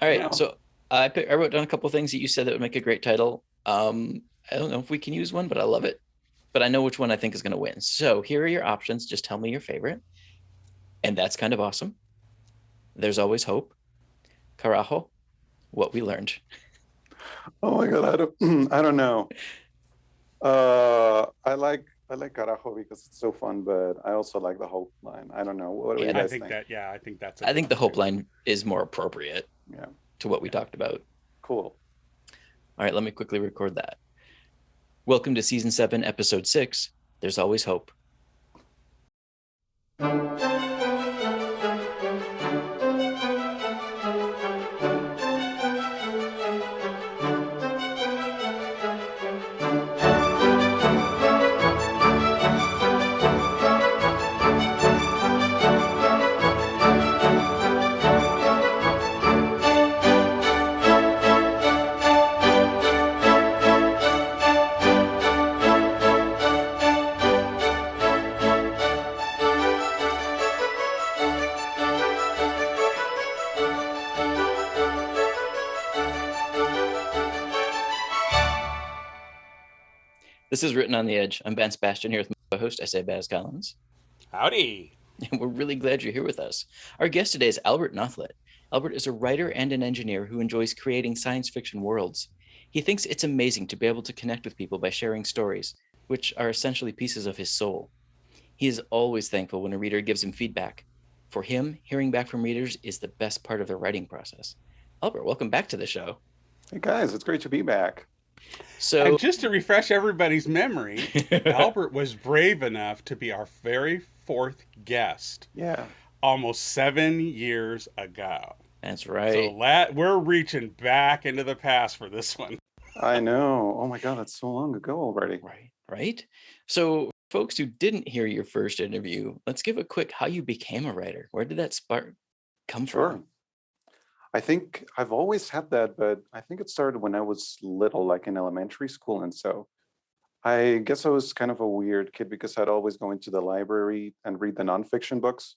All right, Wow. so I wrote down a couple things that you said that would make a great title. I don't know if we can use one, but I love it. But I know which one I think is going to win. So here are your options. Just tell me your favorite, and that's kind of awesome. There's always hope. Carajo, what we learned. Oh my God, I don't I don't know. I like Carajo because it's so fun, but I also like the Hope line. I don't know. What do you Yeah, I guys think think? that, yeah, I think that's a I good think the one hope too. line is more appropriate Yeah, to what we Yeah. talked about. cool. All right, let me quickly record that. Welcome to season 7, episode 6. There's always hope. This is Written on the Edge. I'm Ben Sebastian here with my host, I say Baz Collins. Howdy. And we're really glad you're here with us. Our guest today is Albert Nothlit. Albert is a writer and an engineer who enjoys creating science fiction worlds. He thinks it's amazing to be able to connect with people by sharing stories, which are essentially pieces of his soul. He is always thankful when a reader gives him feedback. For him, hearing back from readers is the best part of the writing process. Albert, welcome back to the show. Hey guys, it's great to be back. So, And just to refresh everybody's memory, Albert was brave enough to be our very fourth guest Yeah, almost 7 years ago. that's So right. we're reaching back into the past for this one. I know. Oh my God, that's so long ago already. Right. So, folks who didn't hear your first interview, let's give a quick how you became a writer. Where did that spark come from? Sure. I think I've always had that, but I think it started when I was little, like in elementary school. And so I guess I was kind of a weird kid because I'd always go into the library and read the nonfiction books.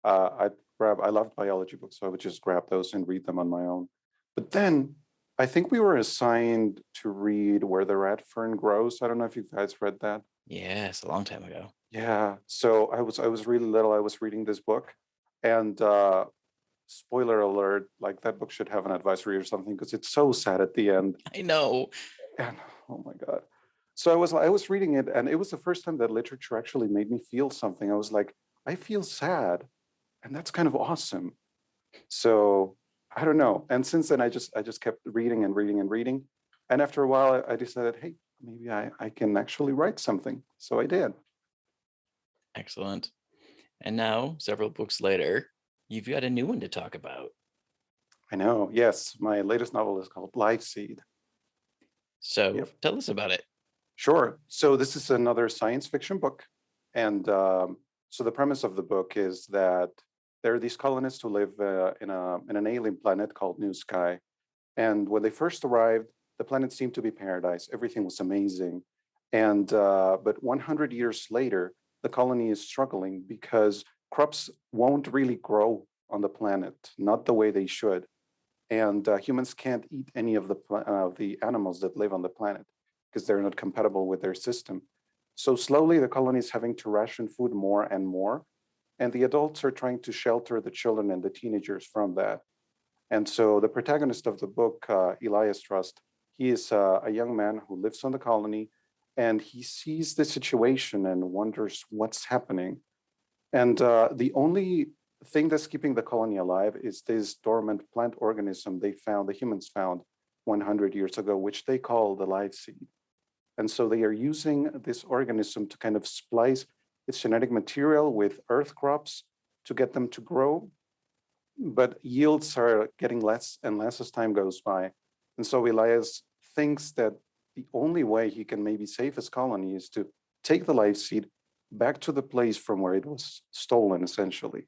I loved biology books, so I would just grab those and read them on my own. But then I think we were assigned to read Where the Red Fern Grows. I don't know if you guys read that. Yes, a long time ago. Yeah. So I was really little. I was reading this book, and spoiler alert, like that book should have an advisory or something because it's so sad at the end. I know. And oh my God. So I was reading it, and it was the first time that literature actually made me feel something. I was like, I feel sad, and that's kind of awesome. So I don't know. And since then, I just kept reading and reading and reading. And after a while, I decided, hey, maybe I can actually write something. So I did. Excellent. And now, several books later, you've got a new one to talk about. I know. Yes, my latest novel is called Life Seed. So, Yep. tell us about it. Sure. So this is another science fiction book, and so the premise of the book is that there are these colonists who live in an alien planet called New Sky, and when they first arrived, the planet seemed to be paradise. Everything was amazing, and but 100 years later, the colony is struggling because crops won't really grow on the planet, not the way they should, and humans can't eat any of the animals that live on the planet because they're not compatible with their system. So slowly, the colony is having to ration food more and more, and the adults are trying to shelter the children and the teenagers from that. And so the protagonist of the book, Elias Trust, he is a young man who lives on the colony, and he sees the situation and wonders what's happening. And the only thing that's keeping the colony alive is this dormant plant organism the humans found 100 years ago, which they call the life seed. And so they are using this organism to kind of splice its genetic material with earth crops to get them to grow. But yields are getting less and less as time goes by. And so Elias thinks that the only way he can maybe save his colony is to take the life seed back to the place from where it was stolen, essentially.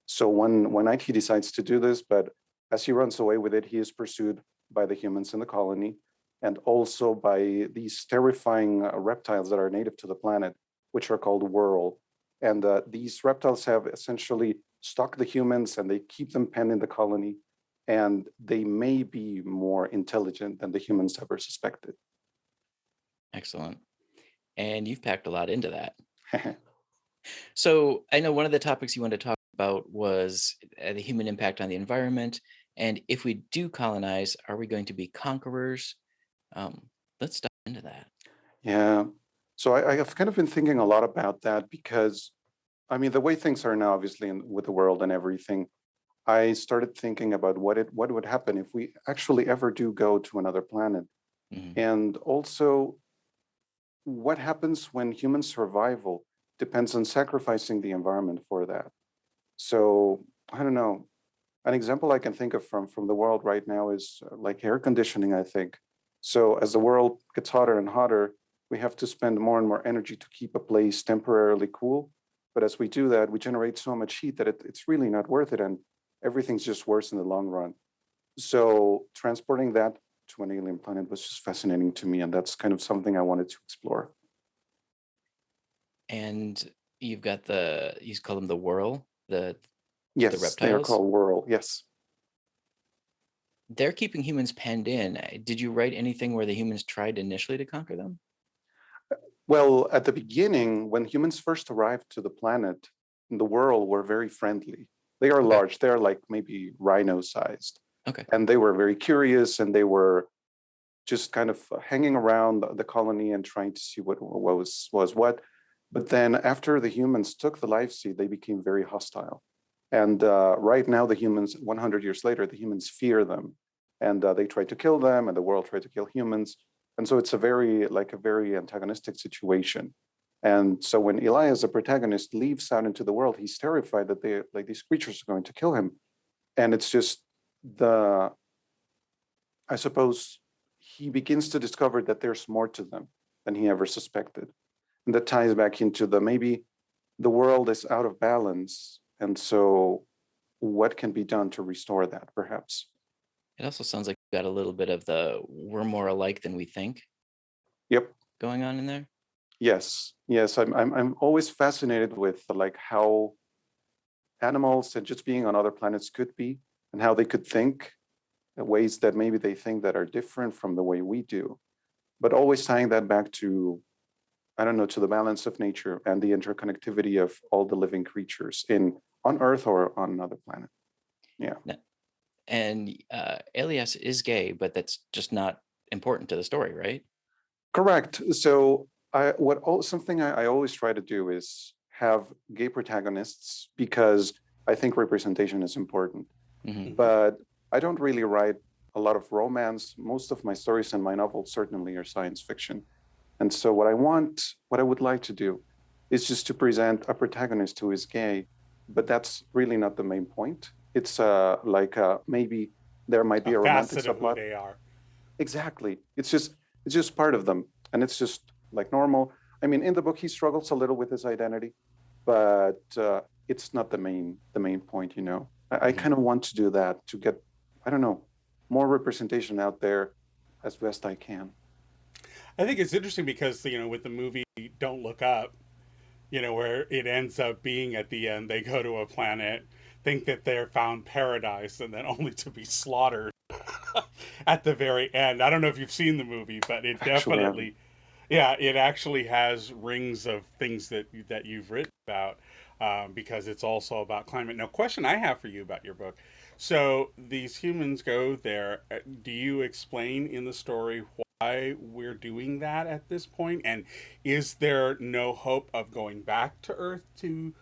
So one night he decides to do this, but as he runs away with it, he is pursued by the humans in the colony and also by these terrifying reptiles that are native to the planet, which are called whirl. And these reptiles have essentially stalked the humans and they keep them penned in the colony. and they may be more intelligent than the humans ever suspected. Excellent. And you've packed a lot into that. So I know one of the topics you wanted to talk about was the human impact on the environment. And if we do colonize, are we going to be conquerors? Um, let's dive into that. Yeah. So I've kind of been thinking a lot about that because, I mean, the way things are now, obviously, with the world and everything, I started thinking about what would happen if we actually ever do go to another planet, Mhm. and also what happens when human survival depends on sacrificing the environment for that. So I don't know. An example I can think of from the world right now is like air conditioning, I think. So as the world gets hotter and hotter, we have to spend more and more energy to keep a place temporarily cool. But as we do that, we generate so much heat that it's really not worth it. And everything's just worse in the long run. So transporting that to an alien planet was just fascinating to me. And that's kind of something I wanted to explore. And you've got you call them the whirl, the Yes, they are reptiles. called whirl. Yes. They're keeping humans penned in. Did you write anything where the humans tried initially to conquer them? Well, at the beginning, when humans first arrived to the planet, the world were very friendly. They are Okay. large, they're like maybe rhino sized. Okay. And they were very curious, and they were just kind of hanging around the colony and trying to see what was what. But then after the humans took the life seed, they became very hostile. And right now, the humans, 100 years later, the humans fear them. And they try to kill them, and the world tried to kill humans. And so it's a very antagonistic situation. And so when Elias, the protagonist, leaves out into the world, he's terrified that these creatures are going to kill him. And it's just the I suppose he begins to discover that there's more to them than he ever suspected. And that ties back into the maybe the world is out of balance. And so what can be done to restore that, perhaps? It also sounds like you got a little bit of the we're more alike than we think Yep. going on in there. Yes. Yes. I'm always fascinated with like how animals and just being on other planets could be and how they could think in ways that maybe they think that are different from the way we do. But always tying that back to I don't know, to the balance of nature and the interconnectivity of all the living creatures in on Earth or on another planet. Yeah, And Elias is gay, but that's just not important to the story, right? correct. So something I always try to do is have gay protagonists because I think representation is important. Hmm. But I don't really write a lot of romance. Most of my stories and my novels certainly are science fiction. And so what I would like to do is just to present a protagonist who is gay, but that's really not the main point. It's maybe there might A be a romantic facet of who subplot. they are. Exactly. It's just part of them, and it's just like normal. I mean, in the book, he struggles a little with his identity, but it's not the main point. I Hmm. kind of want to do that to get I don't know more representation out there as best I can. I think it's interesting because, with the movie Don't Look Up, where it ends up being at the end, they go to a planet, think that they're found paradise, and then only to be slaughtered at the very end. I don't know if you've seen the movie, but it Actually, I haven't. definitely, yeah, it actually has rings of things that you've written about, because it's also about climate. Now, question I have for you about your book. So these humans go there. Do you explain in the story why we're doing that at this point? And is there no hope of going back to Earth to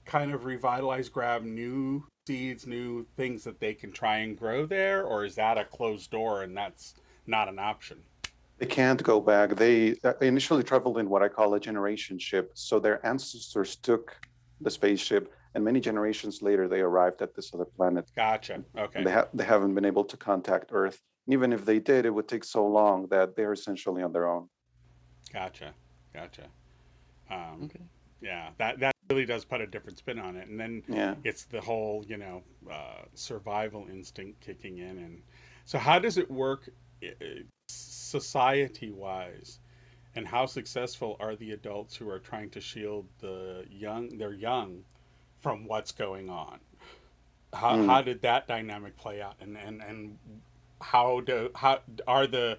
kind of revitalize, grab new seeds, new things that they can try and grow there? Or is that a closed door and that's not an option? They can't go back. They initially traveled in what I call a generation ship. So their ancestors took the spaceship, and many generations later, they arrived at this other planet. Gotcha. And Okay. they haven't been able to contact Earth. And even if they did, it would take so long that they're essentially on their own. Gotcha. Gotcha. Um, Okay. yeah, that really does put a different spin on it. And then Yeah. it's the whole, survival instinct kicking in. And so, how does it work society wise? And how successful are the adults who are trying to shield their young from what's going on? How did that dynamic play out, and how are the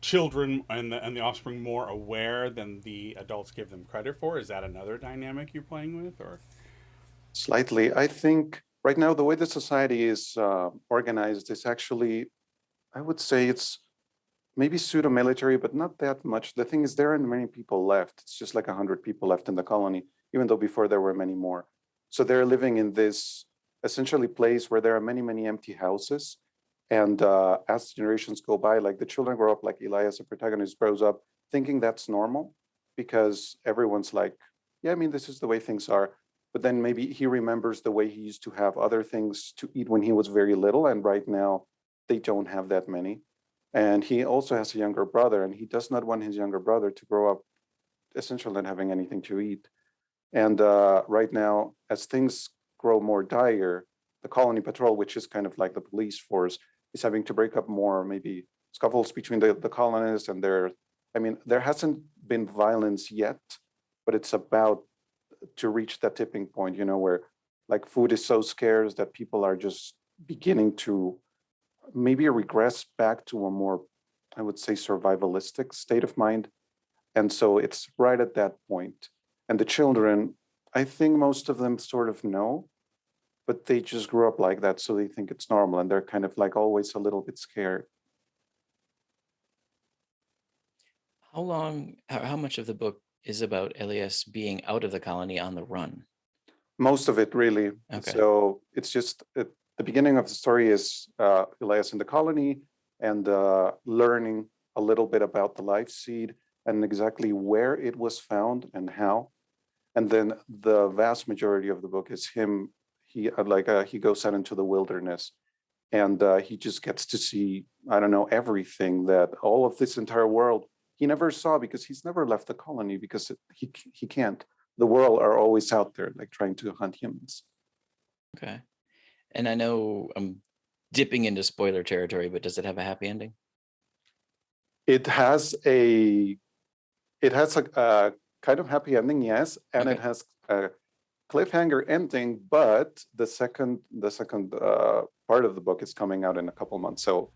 children and the offspring more aware than the adults give them credit for? Is that another dynamic you're playing with, or? Slightly. I think right now the way the society is organized is actually, I would say it's maybe pseudo-military, but not that much. The thing is, there aren't many people left. It's just like 100 people left in the colony, even though before there were many more. So they're living in this essentially place where there are many, many empty houses. And as generations go by, like the children grow up, like Elias, the protagonist, grows up thinking that's normal because everyone's like, yeah, I mean, this is the way things are. But then maybe he remembers the way he used to have other things to eat when he was very little. And right now, they don't have that many. And he also has a younger brother, and he does not want his younger brother to grow up essentially not having anything to eat. And right now, as things grow more dire, the colony patrol, which is kind of like the police force, is having to break up more maybe scuffles between the colonists and their. I mean, there hasn't been violence yet, but it's about to reach that tipping point, where like food is so scarce that people are just beginning to maybe regress back to a more, I would say, survivalistic state of mind. And so it's right at that point. And the children, I think most of them sort of know, but they just grew up like that. So they think it's normal. And they're kind of like always a little bit scared. How much of the book is about Elias being out of the colony on the run? Most of it, really. Okay. So it's just the beginning of the story is Elias in the colony and learning a little bit about the life seed and exactly where it was found and how. And then the vast majority of the book is him. He goes out into the wilderness and he just gets to see, I don't know, everything that all of this entire world he never saw because he's never left the colony because he can't. The world are always out there like trying to hunt humans. Okay. And I know I'm dipping into spoiler territory, but does it have a happy ending? It has a kind of happy ending, yes, and Okay. it has a cliffhanger ending. But the second part of the book is coming out in a couple months, so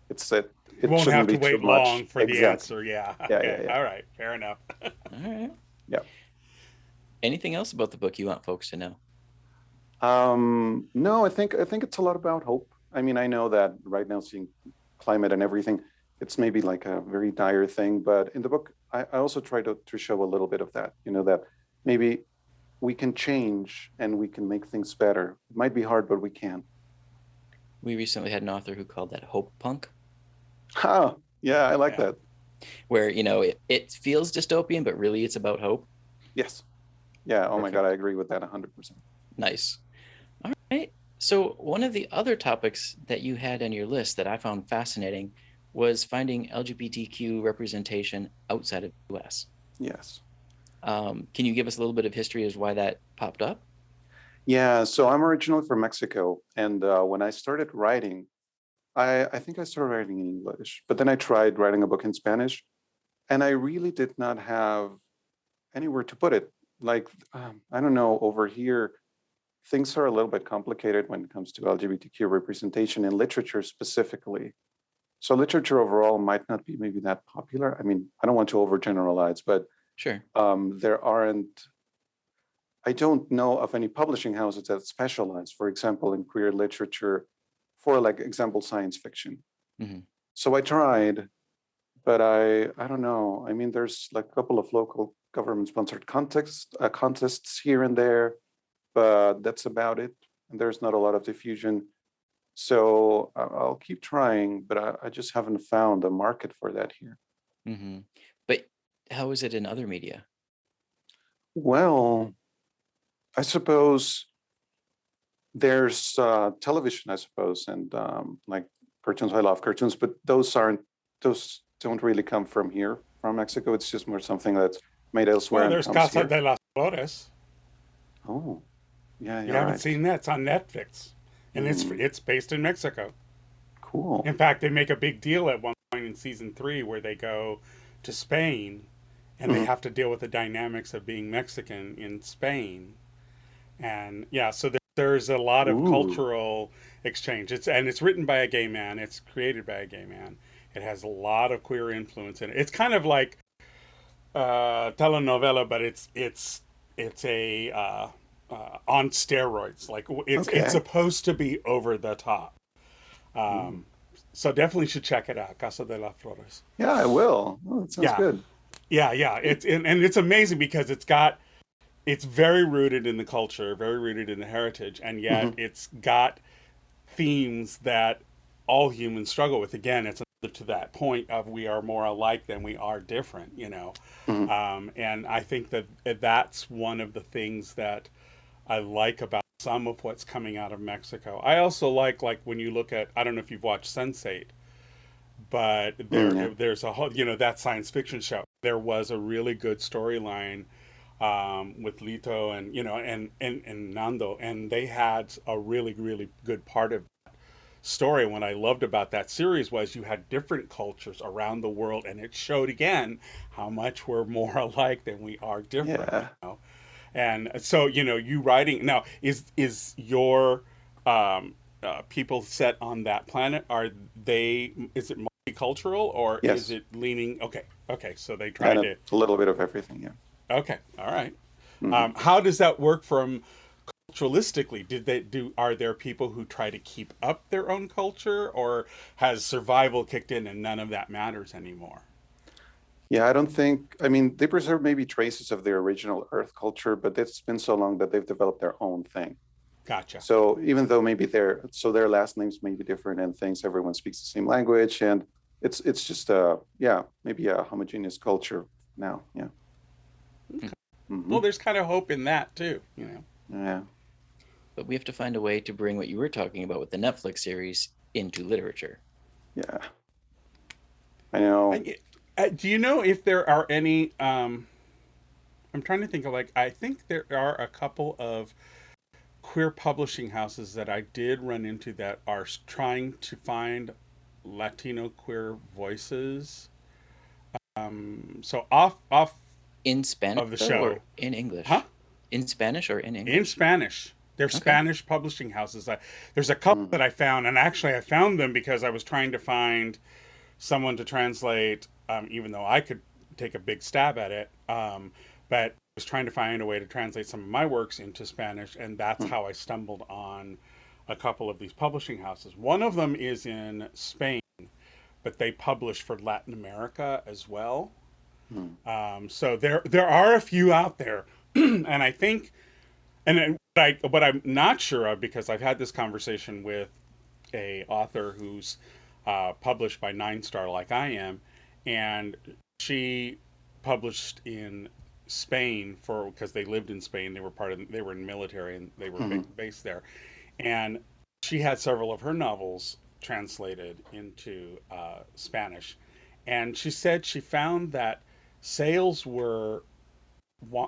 it Won't shouldn't have to be too wait much. long for the Exactly. answer. Yeah. Yeah, Okay. yeah, yeah. All right. Fair enough. All right. Yeah. Anything else about the book you want folks to know? No, I think it's a lot about hope. I mean, I know that right now, seeing climate and everything, it's maybe like a very dire thing. But in the book, I also try to show a little bit of that. That maybe we can change and we can make things better. It might be hard, but we can. We recently had an author who called that hope punk, Ha! Yeah, I like Yeah. that. where it feels dystopian, but really it's about hope. Yes. Yeah. Oh my God, Perfect. I agree with that 100%. Nice. All right. So one of the other topics that you had on your list that I found fascinating was finding LGBTQ representation outside of the US. Yes. Can you give us a little bit of history as why that popped up? Yeah. So I'm originally from Mexico, and when I started writing, I think I started writing in English, but then I tried writing a book in Spanish, and I really did not have anywhere to put it. Like, I don't know, over here, things are a little bit complicated when it comes to LGBTQ representation in literature specifically. So literature overall might not be maybe that popular. I mean, I don't want to overgeneralize, but Sure. there aren't, I don't know of any publishing houses that specialize, for example, in queer literature for like example, science fiction. Mm-hmm. So I tried, but I don't know. I mean, there's like a couple of local government sponsored contests here and there, but that's about it. And there's not a lot of diffusion. So I'll keep trying, but I just haven't found a market for that here. Mm-hmm. But how is it in other media? Well, I suppose there's television, I suppose, and like cartoons. I love cartoons, but those don't really come from here, from Mexico. It's just more something that's made elsewhere Well, and there's comes Casa here. de las Flores. Oh, yeah, You you're haven't right. seen that? It's on Netflix, and Mm, it's based in Mexico. cool. In fact, they make a big deal at one point in season 3 where they go to Spain, and they Mhm. have to deal with the dynamics of being Mexican in Spain. And yeah, so There's a lot of Ooh. cultural exchange. It's written by a gay man. It's created by a gay man. It has a lot of queer influence in it. It's kind of like telenovela, but it's a on steroids. Like it's Okay. supposed to be over the top. Ooh. Um, so definitely should check it out, Casa de las Flores. Yeah, I will. Oh, that sounds Yeah, good. yeah. And it's amazing because it's very rooted in the culture, very rooted in the heritage, and yet Hmm. it's got themes that all humans struggle with. Again, it's to that point of we are more alike than we are different, you know. Hmm. And I think that that's one of the things that I like about some of what's coming out of Mexico. I also like when you look at, I don't know if you've watched Sense8, but Yeah. there's a whole, that science fiction show. There was a really good storyline with Lito and and Nando, and they had a really good part of story. And what I loved about that series was you had different cultures around the world, and it showed again how much we're more alike than we are different. Yeah. And so you writing now is your people set on that planet? Are they? Is it multicultural or is Yes. it leaning? Okay, so they And tried to. a little bit of everything. Yeah. Okay, all right. Hmm. How does that work from culturalistically? Did they do? Are there people who try to keep up their own culture, or has survival kicked in and none of that matters anymore? Yeah, I don't think, I mean, they preserve maybe traces of their original Earth culture, but it's been so long that they've developed their own thing. Gotcha. So even though maybe their last names may be different and things, everyone speaks the same language, and it's just yeah, maybe a homogeneous culture now. Yeah. Okay. Hmm. Well, there's kind of hope in that too. Yeah. But we have to find a way to bring what you were talking about with the Netflix series into literature. Yeah. I know. Do you know if there are any? I'm trying to think of I think there are a couple of queer publishing houses that I did run into that are trying to find Latino queer voices. So off In Spanish, of the though, or show, in huh? English? In Spanish or in In English? Spanish. They're Okay. Spanish publishing houses. There's a couple Mm. that I found, and actually I found them because I was trying to find someone to translate, even though I could take a big stab at it. But I was trying to find a way to translate some of my works into Spanish, and that's Mm. how I stumbled on a couple of these publishing houses. One of them is in Spain, but they publish for Latin America as well. Mm. So there are a few out there, and I think, and what I'm not sure of, because I've had this conversation with a author who's published by Nine Star like I am, and she published in Spain for because they lived in Spain. They were in the military and they were Mhm. based there, and she had several of her novels translated into Spanish, and she said she found that sales were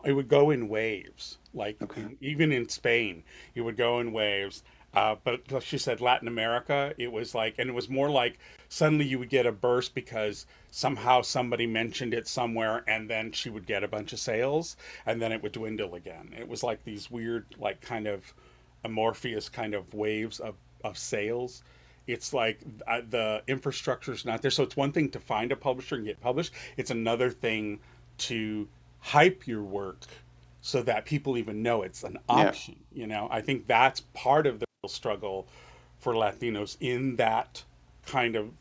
it would go in waves. Like Okay. even in Spain, it would go in waves. But she said Latin America, it was and it was more like suddenly you would get a burst because somehow somebody mentioned it somewhere, and then she would get a bunch of sales, and then it would dwindle again. It was like these weird, kind of amorphous kind of waves of sales. It's like the infrastructure is not there. So it's one thing to find a publisher and get published. It's another thing to hype your work so that people even know it's an Yeah. option. I think that's part of the real struggle for Latinos in that kind of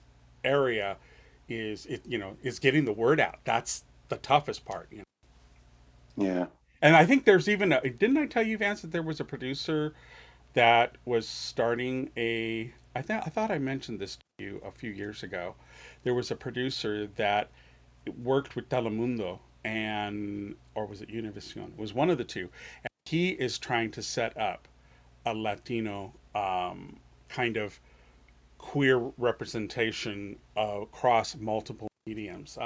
area is getting the word out. That's the toughest part. Yeah. And I think there's even didn't I tell you, Vance, that there was a producer that was starting I thought I mentioned this to you a few years ago. There was a producer that worked with Telemundo or was it Univision? It was one of the two. And he is trying to set up a Latino kind of queer representation across multiple mediums.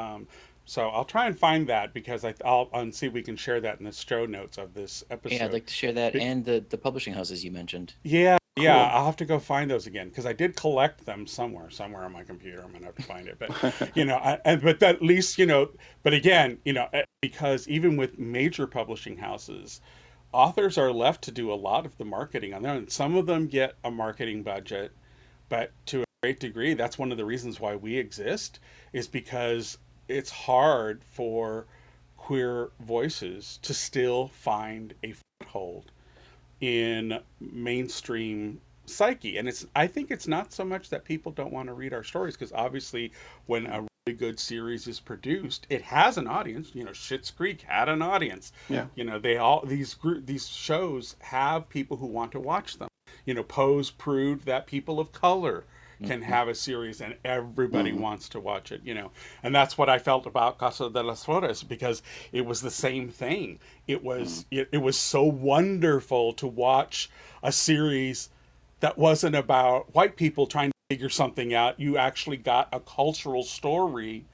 So I'll try and find that because I'll see if we can share that in the show notes of this Yeah, I'd episode. like to share that and the publishing houses you mentioned. Yeah, Cool. I'll have to go find those again because I did collect them somewhere on my computer. I'm gonna have to find it, but but at least but again, because even with major publishing houses, authors are left to do a lot of the marketing on their own. Some of them get a marketing budget, but to a great degree, that's one of the reasons why we exist, is because it's hard for queer voices to still find a foothold in mainstream psyche. And I think it's not so much that people don't want to read our stories, because obviously when a really good series is produced, it has an audience. Schitt's Creek had an audience. Yeah. These shows have people who want to watch them. Pose proved that people of color can have a series and everybody wants to watch it. And that's what I felt about Casa de las Flores, because it was the same thing. It was it was so wonderful to watch a series that wasn't about white people trying to figure something out. You actually got a cultural story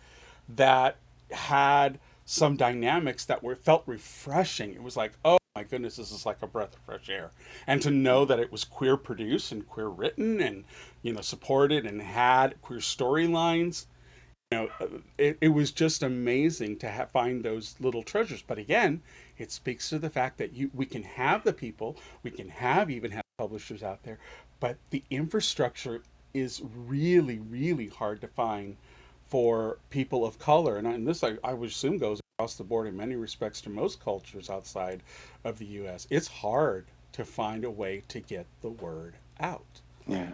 that had some dynamics that felt refreshing. It was like, oh my goodness, this is like a breath of fresh air. And to know that it was queer produced and queer written and, supported and had queer storylines, it was just amazing to find those little treasures. But again, it speaks to the fact that we can have the people, we can even have publishers out there, but the infrastructure is really, really hard to find for people of color. And this, I would assume, goes across the board in many respects to most cultures outside of the U.S. It's hard to find a way to get the word out. Yeah.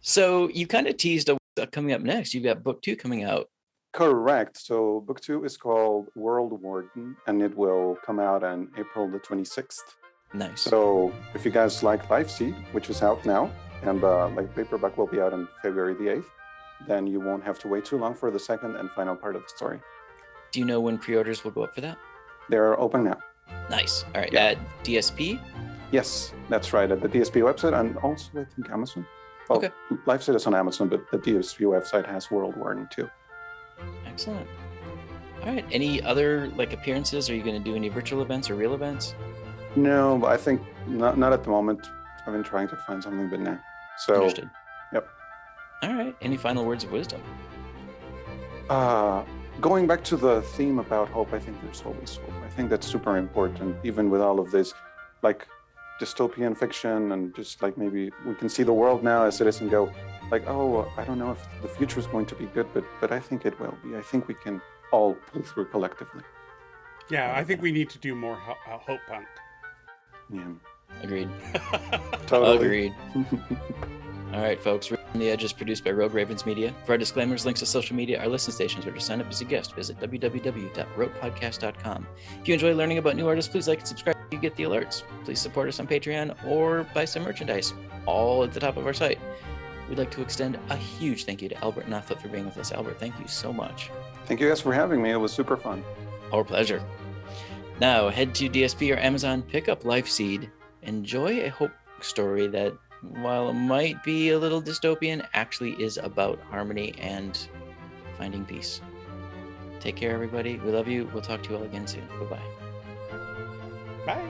So you kind of teased what's coming up next. You've got book 2 coming out. Correct. So book 2 is called World Warden, and it will come out on April the 26th. Nice. So if you guys like Life Seed, which is out now, and like paperback will be out on February the 8th, then you won't have to wait too long for the second and final part of the story. Do you know when pre-orders will go up for that? They're open now. Nice. All right. Yeah. At DSP? Yes, that's right. At the DSP website, and also I think Amazon. Well, Okay. Life Seed is on Amazon, but the DSP website has World Warden too. Excellent. All right. Any other appearances? Are you going to do any virtual events or real events? No, but I think not at the moment. I've been trying to find something, but no. So, Understood. Yep. All right. Any final words of wisdom? Going back to the theme about hope, I think there's always hope. I think that's super important, even with all of this, dystopian fiction, and just maybe we can see the world now as it is and go, oh, I don't know if the future is going to be good, but I think it will be. I think we can all pull through collectively. Yeah, I think we need to do more hope punk. Yeah. Agreed. Totally. Agreed. All right, folks. Ripped on the Edge is produced by Rogue Ravens Media. For our disclaimers, links to social media, our listen stations, or to sign up as a guest, visit www.rotepodcast.com. If you enjoy learning about new artists, please like and subscribe so you get the alerts. Please support us on Patreon or buy some merchandise, all at the top of our site. We'd like to extend a huge thank you to Albert Nothlit for being with us. Albert, thank you so much. Thank you guys for having me. It was super fun. Our pleasure. Now, head to DSP or Amazon, pick up Life Seed. Enjoy a hope story that, while it might be a little dystopian, actually is about harmony and finding peace. Take care, everybody. We love you. We'll talk to you all again soon. Bye-bye. Bye.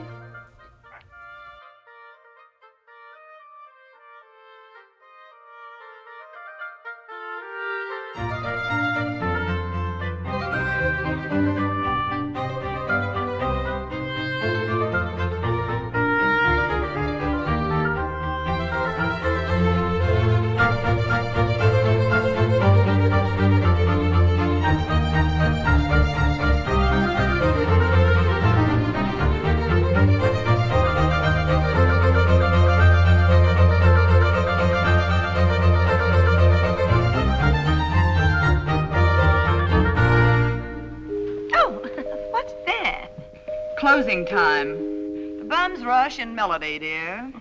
Closing time. The bums rush in melody, dear.